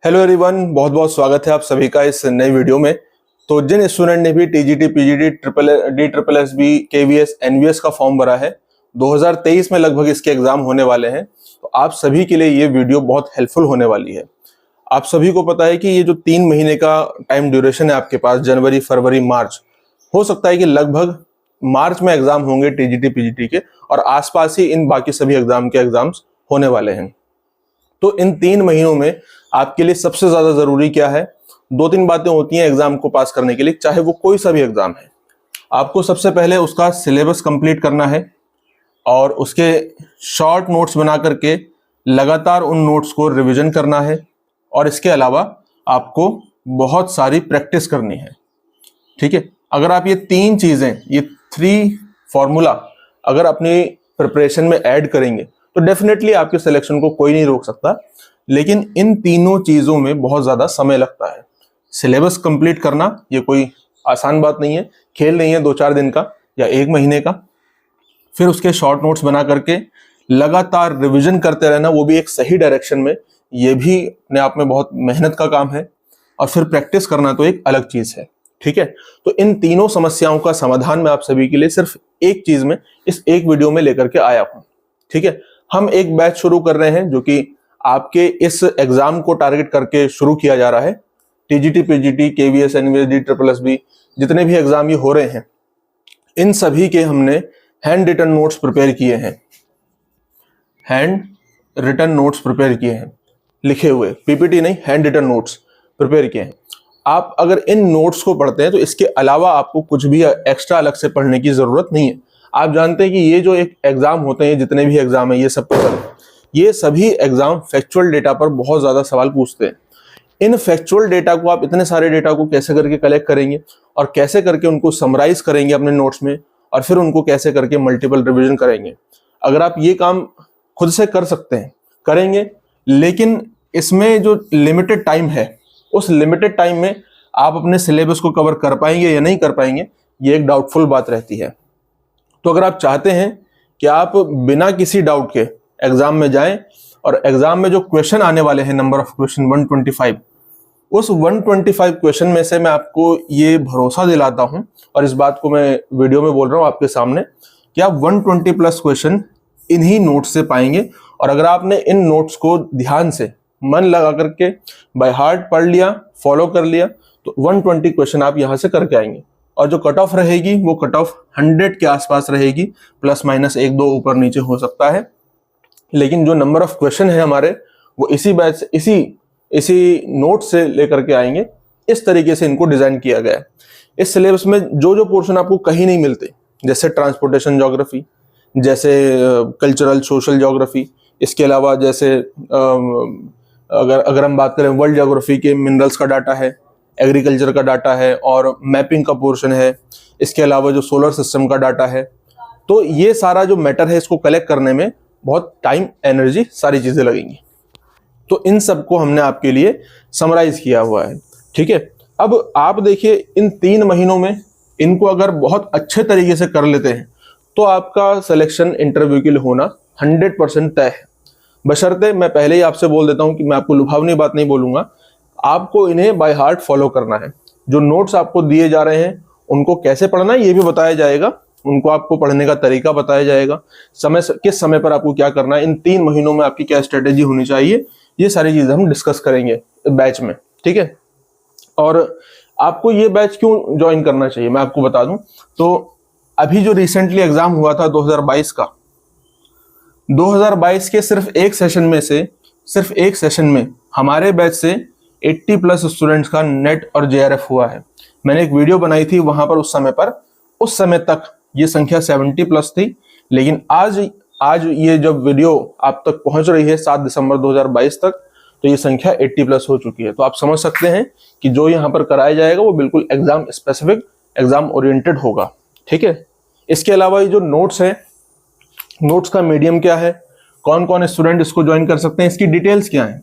Hello everyone, बहुत बहुत स्वागत है आप सभी का इस नई वीडियो में। तो जिन स्टूडेंट ने भी TGT, PGT, triple SB, KVS, NVS का फॉर्म भरा है, 2023 में लगभग इसके एग्जाम होने वाले हैं। तो आप सभी के लिए ये वीडियो बहुत हेल्पफुल होने वाली है। आप सभी को पता है कि ये जो 3 महीने का टाइम ड्यूरेशन है आपके पास, जनवरी, फरवरी, मार्च, हो सकता है कि लगभग मार्च में एग्जाम होंगे टीजीटी, पीजीटी के, और आसपास ही इन बाकी सभी एग्जाम के एग्जाम्स होने वाले हैं। तो इन 3 महीनों में आपके लिए सबसे ज्यादा जरूरी क्या है? 2-3 बातें होती हैं एग्जाम को पास करने के लिए, चाहे वो कोई सा भी एग्जाम है। आपको सबसे पहले उसका सिलेबस कंप्लीट करना है और उसके शॉर्ट नोट्स बना करके लगातार उन नोट्स को रिवीजन करना है। और इसके अलावा आपको बहुत सारी प्रैक्टिस करनी है। ठीक है, अगर आप ये 3 चीजें, ये 3 फॉर्मूला अगर अपनी प्रिपरेशन में ऐड करेंगे तो डेफिनेटली आपके सिलेक्शन को कोई नहीं रोक सकता। लेकिन इन तीनों चीजों में बहुत ज्यादा समय लगता है। सिलेबस कंप्लीट करना ये कोई आसान बात नहीं है, खेल नहीं है 2-4 दिन का या 1 महीने का। फिर उसके शॉर्ट नोट्स बना करके लगातार रिवीजन करते रहना, वो भी एक सही डायरेक्शन में, ये भी अपने आप में बहुत मेहनत का काम है। और फिर प्रैक्टिस करना तो एक अलग चीज है। ठीक है, तो इन तीनों समस्याओं का समाधान मैं आप सभी के लिए सिर्फ एक चीज में, इस एक वीडियो में लेकर के आया हूं। ठीक है, हम एक बैच शुरू कर रहे हैं जो कि आपके इस एग्जाम को टारगेट करके शुरू किया जा रहा है। TGT, PGT, KVS, NVS, triple SB, जितने भी एग्जाम ये हो रहे हैं, इन सभी के हमने हैंड रिटन नोट्स प्रिपेयर किए हैं। हैंड रिटन नोट्स प्रिपेयर किए हैं, लिखे हुए, पीपीटी नहीं, हैंड रिटन नोट्स प्रिपेयर किए हैं। आप अगर इन नोट्स को पढ़ते हैं तो इसके अलावा आपको कुछ भी एक्स्ट्रा अलग से पढ़ने की जरूरत नहीं है। आप जानते हैं कि ये जो एक एग्जाम होते हैं, जितने भी एग्जाम है, ये सभी एग्जाम फैक्चुअल डेटा पर बहुत ज्यादा सवाल पूछते हैं। इन फैक्चुअल डेटा को, आप इतने सारे डेटा को कैसे करके कलेक्ट करेंगे और कैसे करके उनको समराइज करेंगे अपने नोट्स में, और फिर उनको कैसे करके मल्टीपल रिवीजन करेंगे। अगर आप ये काम खुद से कर सकते हैं, करेंगे, लेकिन इसमें जो लिमिटेड टाइम है, उस लिमिटेड टाइम में आप अपने सिलेबस को कवर कर पाएंगे या नहीं कर पाएंगे, ये एक डाउटफुल बात रहती है। तो अगर आप चाहते हैं कि आप बिना किसी डाउट के एग्जाम में जाएं और एग्जाम में जो क्वेश्चन आने वाले हैं, नंबर ऑफ क्वेश्चन 125, उस 125 क्वेश्चन में से मैं आपको ये भरोसा दिलाता हूं, और इस बात को मैं वीडियो में बोल रहा हूं आपके सामने, कि आप 120 प्लस क्वेश्चन इन्हीं नोट्स से पाएंगे। और अगर आपने इन नोट्स को ध्यान से, मन लगा करके बाय हार्ट पढ़ लिया, फॉलो कर लिया, तो 120 क्वेश्चन आप यहां से करके आएंगे। और जो कट ऑफ रहेगी वो कट ऑफ 100 के आसपास रहेगी, प्लस माइनस 1-2 ऊपर नीचे हो सकता है। लेकिन जो नंबर ऑफ क्वेश्चन है हमारे, वो इसी बैच से, इसी नोट से लेकर के आएंगे। इस तरीके से इनको डिजाइन किया गया है। इस सिलेबस में जो जो पोर्शन आपको कहीं नहीं मिलते, जैसे ट्रांसपोर्टेशन ज्योग्राफी, जैसे कल्चरल सोशल ज्योग्राफी, इसके अलावा जैसे अगर हम बात करें वर्ल्ड ज्योग्राफी के, मिनरल्स का डाटा है, एग्रीकल्चर का डाटा है और मैपिंग का पोर्शन है, इसके अलावा जो सोलर सिस्टम का डाटा है, तो ये सारा जो मैटर है, इसको कलेक्ट करने में बहुत टाइम, एनर्जी, सारी चीजें लगेंगी। तो इन सब को हमने आपके लिए समराइज किया हुआ है। ठीक है, अब आप देखिए, इन 3 महीनों में इनको अगर बहुत अच्छे तरीके से कर लेते हैं तो आपका सिलेक्शन इंटरव्यू के लिए होना 100% तय है। बशर्ते, मैं पहले ही आपसे बोल देता हूं कि मैं आपको लुभावनी बात नहीं बोलूंगा, आपको इन्हें बाय हार्ट फॉलो करना है। जो नोट्स आपको दिए जा रहे हैं उनको कैसे पढ़ना है ये भी बताया जाएगा, उनको आपको पढ़ने का तरीका बताया जाएगा, किस समय पर आपको क्या करना है, इन 3 महीनों में आपकी क्या स्ट्रेटेजी होनी चाहिए, ये सारी चीजें हम डिस्कस करेंगे बैच में। ठीक है, और आपको ये बैच क्यों ज्वाइन करना चाहिए मैं आपको बता दूं। तो अभी जो रिसेंटली एग्जाम हुआ था 2022 का, 2022 के सिर्फ एक सेशन में हमारे बैच से 80 प्लस स्टूडेंट्स का नेट और जेआरएफ हुआ है। मैंने एक वीडियो बनाई थी वहां पर, उस समय तक ये संख्या 70 प्लस थी। लेकिन आज ये जब वीडियो आप तक पहुंच रही है 7 दिसंबर 2022 तक, तो ये संख्या 80 प्लस हो चुकी है। तो आप समझ सकते हैं कि जो यहाँ पर कराया जाएगा वो बिल्कुल एग्जाम स्पेसिफिक, एग्जाम ओरिएंटेड होगा। ठीक है, इसके अलावा ये जो नोट्स है, नोट्स का मीडियम क्या है, कौन कौन स्टूडेंट इसको ज्वाइन कर सकते हैं, इसकी डिटेल्स क्या है।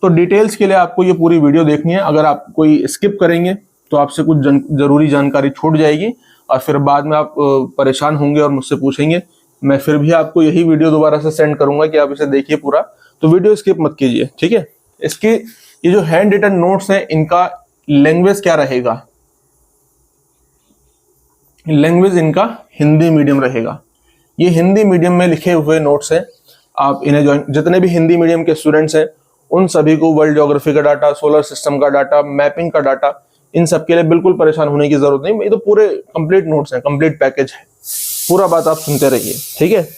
तो डिटेल्स के लिए आपको ये पूरी वीडियो देखनी है। अगर आप कोई स्किप करेंगे तो आपसे कुछ जरूरी जानकारी छूट जाएगी और फिर बाद में आप परेशान होंगे और मुझसे पूछेंगे। मैं फिर भी आपको यही वीडियो दोबारा से सेंड करूंगा कि आप इसे देखिए पूरा, तो वीडियो स्किप मत कीजिए। ठीक है, इसकी ये जो हैंड रिटन नोट्स हैं इनका लैंग्वेज क्या रहेगा, लैंग्वेज इनका हिंदी मीडियम रहेगा। ये हिंदी मीडियम में लिखे हुए नोट्स हैं। आप इन्हें ज्वाइन, जितने भी हिंदी मीडियम के स्टूडेंट्स हैं उन सभी को वर्ल्ड ज्योग्राफी का डाटा, सोलर सिस्टम का डाटा, मैपिंग का डाटा, इन सब के लिए बिल्कुल परेशान होने की जरूरत नहीं। ये तो पूरे कंप्लीट नोट्स हैं, कंप्लीट पैकेज है, पूरा बात आप सुनते रहिए, ठीक है।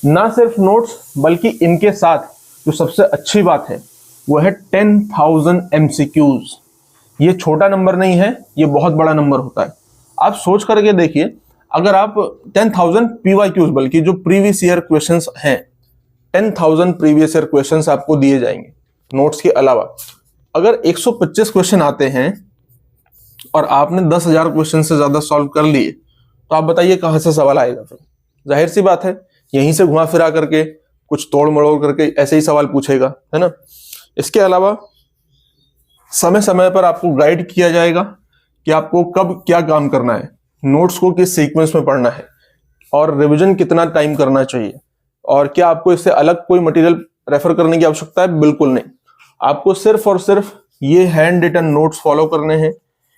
ना सिर्फ नोट्स बल्कि इनके साथ जो सबसे अच्छी बात है वो है 10,000 MCQs। ये छोटा नंबर नहीं है, ये बहुत बड़ा नंबर होता है। आप सोच करके देखिए, अगर आप 10,000 PYQs, बल्कि जो प्रीवियस ईयर क्वेश्चंस हैं, 10,000 प्रीवियस ईयर क्वेश्चंस आपको दिए जाएंगे नोट्स के अलावा। अगर 125 क्वेश्चन आते हैं और आपने 10,000 क्वेश्चन से ज्यादा सॉल्व कर लिए, तो आप बताइए कहां से सवाल आएगा। फिर जाहिर सी बात है, यहीं से घुमा फिरा करके, कुछ तोड़ मड़ोड़ करके ऐसे ही सवाल पूछेगा, है ना। इसके अलावा समय समय पर आपको गाइड किया जाएगा कि आपको कब क्या काम करना है, नोट्स को किस सीक्वेंस में पढ़ना है, और रिवीजन कितना टाइम करना चाहिए, और क्या आपको इससे अलग कोई मटेरियल रेफर करने की आवश्यकता है। बिल्कुल नहीं, आपको सिर्फ और सिर्फ ये हैंड रिटन नोट्स फॉलो करने हैं।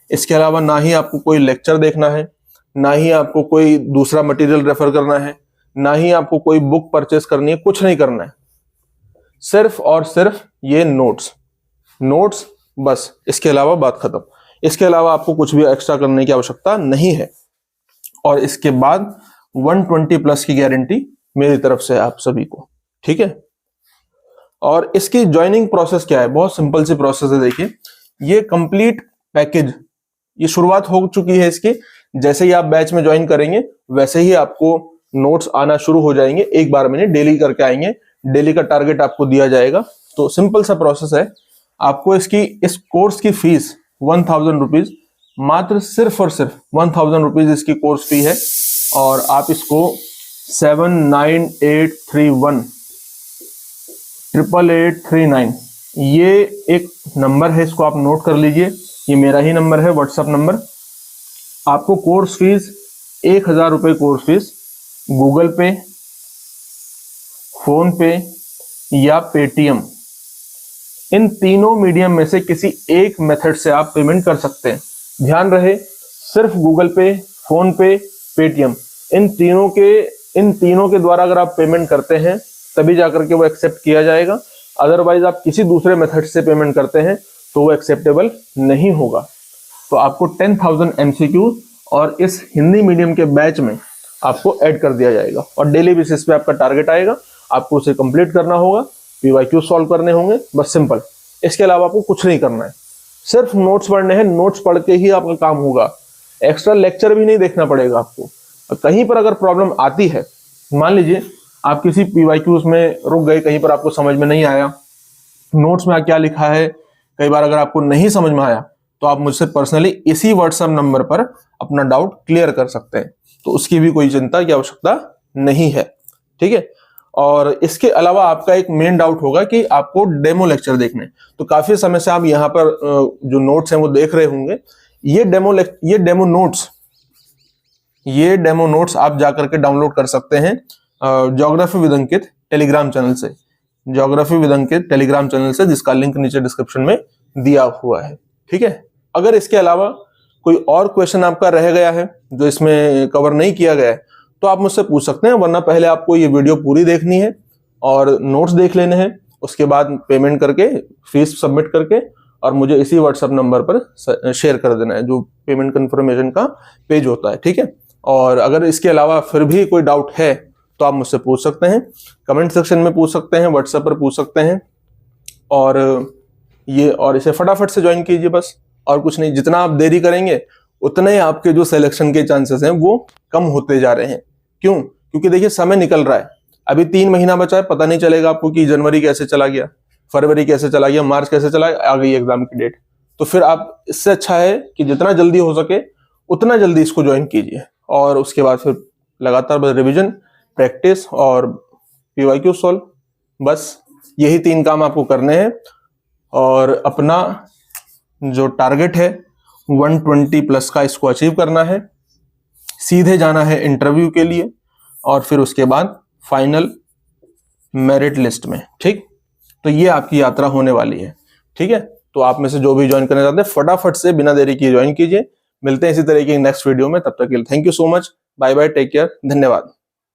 इसके अलावा ना ही आपको कोई लेक्चर देखना है, ना ही आपको कोई दूसरा मटेरियल रेफर करना है, ना ही आपको कोई बुक परचेस करनी है, कुछ नहीं करना है। सिर्फ और सिर्फ ये नोट्स बस, इसके अलावा बात खत्म। इसके अलावा आपको कुछ भी एक्स्ट्रा करने की आवश्यकता नहीं है। और इसके बाद 120 प्लस की गारंटी मेरी तरफ से आप सभी को, ठीक है। और इसकी ज्वाइनिंग प्रोसेस क्या है, बहुत सिंपल सी प्रोसेस है। देखिए, ये कंप्लीट पैकेज, ये शुरुआत हो चुकी है इसकी। जैसे ही आप बैच में ज्वाइन करेंगे वैसे ही आपको नोट्स आना शुरू हो जाएंगे। एक बार में डेली करके आएंगे, डेली का टारगेट आपको दिया जाएगा। तो सिंपल सा प्रोसेस है। आपको इस कोर्स की फीस 1,000 रुपीज, मात्र सिर्फ और सिर्फ 1,000 रुपीज इसकी कोर्स फी है। और आप इसको 7983188839 ये एक नंबर है, इसको आप नोट कर लीजिए। ये मेरा ही नंबर है, व्हाट्सएप नंबर। आपको कोर्स फीस 1,000 रुपये कोर्स फीस गूगल पे, फोन पे या पेटीएम, इन तीनों मीडियम में से किसी एक मेथड से आप पेमेंट कर सकते हैं। ध्यान रहे, सिर्फ गूगल पे, फोन पे, पेटीएम, इन तीनों के द्वारा अगर आप पेमेंट करते हैं तभी जाकर के वो एक्सेप्ट किया जाएगा। अदरवाइज आप किसी दूसरे मेथड से पेमेंट करते हैं तो वो एक्सेप्टेबल नहीं होगा। तो आपको 10,000 MCQ और इस हिंदी मीडियम के बैच में आपको ऐड कर दिया जाएगा। और डेली बेसिस पे आपका टारगेट आएगा, आपको उसे कंप्लीट करना होगा, PYQ सॉल्व करने होंगे, बस सिंपल। इसके अलावा आपको कुछ नहीं करना है, सिर्फ नोट्स पढ़ने हैं। नोट्स पढ़ के ही आपका काम होगा, एक्स्ट्रा लेक्चर भी नहीं देखना पड़ेगा आपको। कहीं पर अगर प्रॉब्लम आती है, मान लीजिए आप किसी PYQs में रुक गए, कहीं पर आपको समझ में नहीं आया, नोट्स में क्या लिखा है, कई बार अगर आपको नहीं समझ में आया तो आप मुझसे पर्सनली इसी व्हाट्सएप नंबर पर अपना डाउट क्लियर कर सकते हैं। तो उसकी भी कोई चिंता की आवश्यकता नहीं है, ठीक है। और इसके अलावा आपका एक मेन डाउट होगा कि आपको डेमो लेक्चर देखने, तो काफी समय से आप यहाँ पर जो नोट्स हैं वो देख रहे होंगे। ये डेमो नोट्स आप जाकर के डाउनलोड कर सकते हैं geography with Ankit Telegram channel से, geography with Ankit Telegram channel से, जिसका लिंक नीचे डिस्क्रिप्शन में दिया हुआ है, ठीक है। अगर इसके अलावा कोई और क्वेश्चन आपका रह गया है जो इसमें कवर नहीं किया गया है तो आप मुझसे पूछ सकते हैं, वरना पहले आपको ये वीडियो पूरी देखनी है और नोट्स देख लेने हैं। उसके बाद पेमेंट करके, फीस सबमिट करके और मुझे इसी व्हाट्सएप नंबर पर शेयर कर देना है, जो पेमेंट कंफर्मेशन का पेज होता है, ठीक है। और अगर इसके अलावा फिर भी कोई डाउट है तो आप मुझसे पूछ सकते हैं, कमेंट सेक्शन में पूछ सकते हैं, व्हाट्सएप पर पूछ सकते हैं। और इसे फटाफट से ज्वाइन कीजिए बस, और कुछ नहीं। जितना आप देरी करेंगे उतने ही आपके जो सिलेक्शन के चांसेस हैं वो कम होते जा रहे हैं। क्यों? क्योंकि देखिए समय निकल रहा है, अभी 3 महीना बचा है, पता नहीं चलेगा आपको कि जनवरी कैसे चला गया, फरवरी कैसे चला गया, मार्च कैसे चला गया, आ गई एग्जाम की डेट। तो फिर आप, इससे अच्छा है कि जितना जल्दी हो सके उतना जल्दी इसको ज्वाइन कीजिए, और उसके बाद फिर लगातार रिविजन, प्रैक्टिस और PYQ सॉल्व, बस यही 3 काम आपको करने हैं। और अपना जो टारगेट है 120 प्लस का, इसको अचीव करना है, सीधे जाना है इंटरव्यू के लिए और फिर उसके बाद फाइनल मेरिट लिस्ट में, ठीक। तो ये आपकी यात्रा होने वाली है। ठीक है, तो आप में से जो भी ज्वाइन करना चाहते हैं फटाफट से बिना देरी किए ज्वाइन कीजिए। मिलते हैं इसी तरह की नेक्स्ट वीडियो में, तब तक के लिए thank you so much, bye bye, take care, धन्यवाद।